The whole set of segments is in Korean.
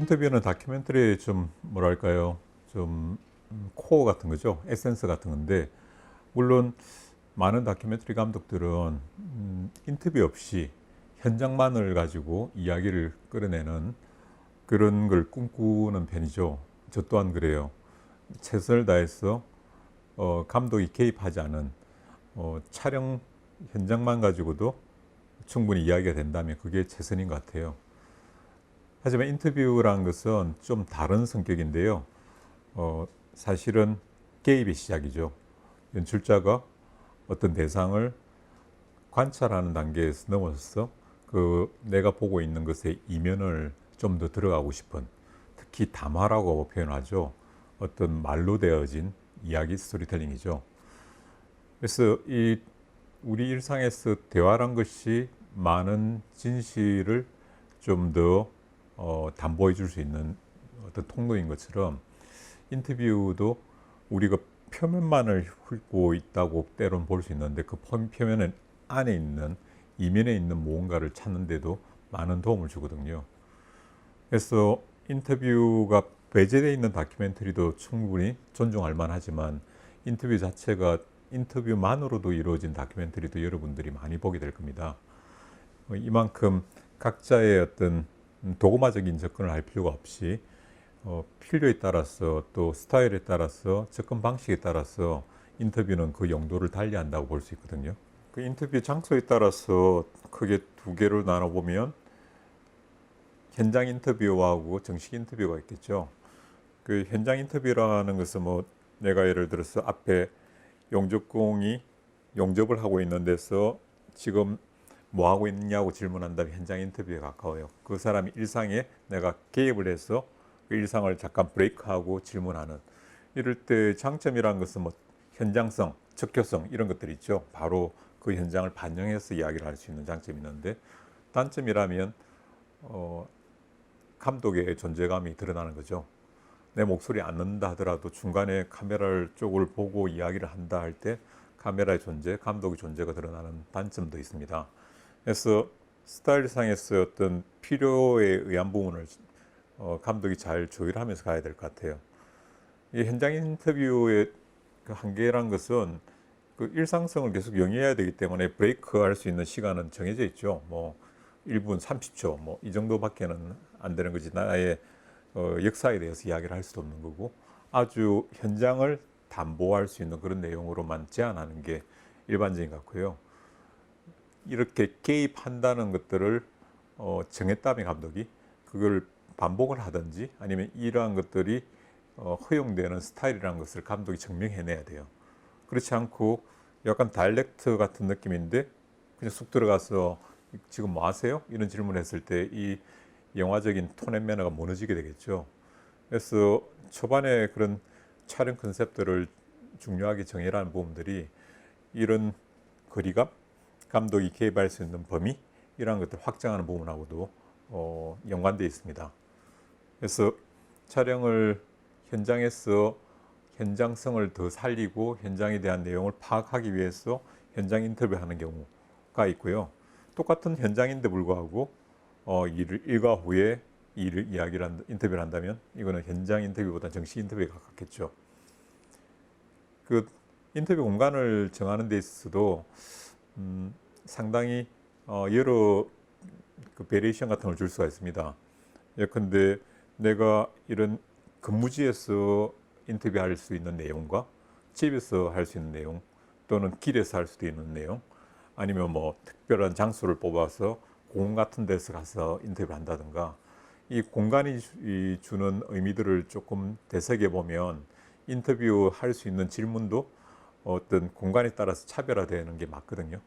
인터뷰는 다큐멘터리의 좀 뭐랄까요, 좀 코어 같은 거죠. 에센스 같은 건데, 물론 많은 다큐멘터리 감독들은 인터뷰 없이 현장만을 가지고 이야기를 끌어내는 그런 걸 꿈꾸는 편이죠. 저 또한 그래요. 최선을 다해서 감독이 개입하지 않은 촬영 현장만 가지고도 충분히 이야기가 된다면 그게 최선인 것 같아요. 하지만 인터뷰란 것은 좀 다른 성격인데요. 사실은 개입의 시작이죠. 연출자가 어떤 대상을 관찰하는 단계에서 넘어서 그 내가 보고 있는 것의 이면을 좀 더 들어가고 싶은, 특히 담화라고 표현하죠. 어떤 말로 되어진 이야기 스토리텔링이죠. 그래서 이 우리 일상에서 대화란 것이 많은 진실을 좀 더 담보해 줄 수 있는 어떤 통로인 것처럼, 인터뷰도 우리가 표면만을 훑고 있다고 때로는 볼 수 있는데, 그 표면 안에 있는 이면에 있는 무언가를 찾는데도 많은 도움을 주거든요. 그래서 인터뷰가 배제되어 있는 다큐멘터리도 충분히 존중할 만하지만, 인터뷰 자체가 인터뷰만으로도 이루어진 다큐멘터리도 여러분들이 많이 보게 될 겁니다. 이만큼 각자의 어떤 도구마적인 접근을 할 필요가 없이 필요에 따라서 또 스타일에 따라서 접근 방식에 따라서 인터뷰는 그 용도를 달리한다고 볼 수 있거든요. 그 인터뷰 장소에 따라서 크게 두 개로 나눠보면 현장 인터뷰하고 정식 인터뷰가 있겠죠. 그 현장 인터뷰라는 것은 뭐 내가 예를 들어서 앞에 용접공이 용접을 하고 있는 데서 지금 뭐 하고 있냐고 질문한다면 현장 인터뷰에 가까워요. 그 사람이 일상에 내가 개입을 해서 그 일상을 잠깐 브레이크하고 질문하는, 이럴 때 장점이라는 것은 뭐 현장성, 적효성 이런 것들이 있죠. 바로 그 현장을 반영해서 이야기를 할 수 있는 장점이 있는데, 단점이라면 감독의 존재감이 드러나는 거죠. 내 목소리 안 넣는다 하더라도 중간에 카메라를 쪽을 보고 이야기를 한다 할 때 카메라의 존재, 감독의 존재가 드러나는 단점도 있습니다. 그래서 스타일상에서 어떤 필요에 의한 부분을 감독이 잘 조율하면서 가야 될 것 같아요. 이 현장 인터뷰의 그 한계란 것은 그 일상성을 계속 영위해야 되기 때문에 브레이크 할 수 있는 시간은 정해져 있죠. 뭐 1분 30초 뭐 이 정도밖에는 안 되는 거지, 나의 역사에 대해서 이야기를 할 수도 없는 거고, 아주 현장을 담보할 수 있는 그런 내용으로만 제한하는 게 일반적인 것 같고요. 이렇게 개입한다는 것들을 정했다면 감독이 그걸 반복을 하든지 아니면 이러한 것들이 허용되는 스타일이라는 것을 감독이 증명해내야 돼요. 그렇지 않고 약간 다이렉트 같은 느낌인데 그냥 쑥 들어가서 지금 뭐 하세요? 이런 질문을 했을 때 이 영화적인 톤 앤 매너가 무너지게 되겠죠. 그래서 초반에 그런 촬영 컨셉들을 중요하게 정해라는 부분들이 이런 거리감, 감독이 개입할 수 있는 범위 이러한 것들 확장하는 부분하고도 연관되어 있습니다. 그래서 촬영을 현장에서 현장성을 더 살리고 현장에 대한 내용을 파악하기 위해서 현장 인터뷰하는 경우가 있고요. 똑같은 현장인데 불구하고 일과 후에 인터뷰를 한다면 이거는 현장 인터뷰보다 정식 인터뷰에 가깝겠죠. 그 인터뷰 공간을 정하는 데 있어서도 상당히 여러 그 베리에이션 같은 걸 줄 수가 있습니다. 예컨대 내가 이런 근무지에서 인터뷰할 수 있는 내용과 집에서 할 수 있는 내용, 또는 길에서 할 수도 있는 내용, 아니면 뭐 특별한 장소를 뽑아서 공원 같은 데서 가서 인터뷰를 한다든가, 이 공간이 주는 의미들을 조금 되새겨 보면 인터뷰 할 수 있는 질문도 어떤 공간에 따라서 차별화되는 게 맞거든요.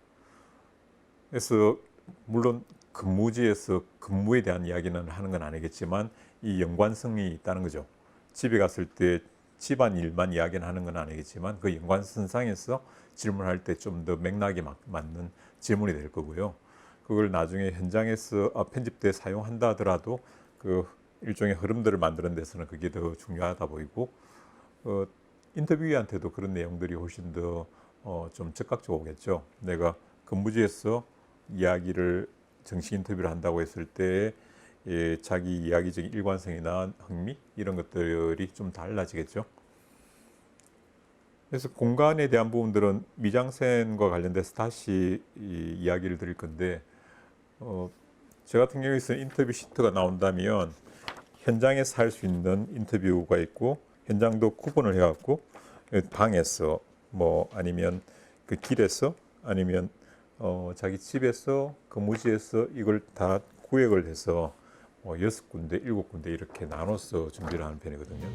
그래서 물론 근무지에서 근무에 대한 이야기는 하는 건 아니겠지만 이 연관성이 있다는 거죠. 집에 갔을 때 집안 일만 이야기는 하는 건 아니겠지만 그 연관선상에서 질문할 때 좀 더 맥락에 맞는 질문이 될 거고요. 그걸 나중에 현장에서 편집돼 사용한다 하더라도 그 일종의 흐름들을 만드는 데서는 그게 더 중요하다 보이고, 인터뷰한테도 그런 내용들이 훨씬 더 좀 적극적으로 오겠죠. 내가 근무지에서 이야기를 정식 인터뷰를 한다고 했을 때 자기 이야기적인 일관성이나 흥미 이런 것들이 좀 달라지겠죠. 그래서 공간에 대한 부분들은 미장센과 관련돼서 다시 이야기를 드릴 건데 저 같은 경우에는 인터뷰 시트가 나온다면 현장에서 할 수 있는 인터뷰가 있고 현장도 구분을 해갖고 방에서 뭐 아니면 그 길에서 아니면 자기 집에서 근무지에서 이걸 다 구획을 해서 6군데, 7군데 이렇게 나눠서 준비를 하는 편이거든요.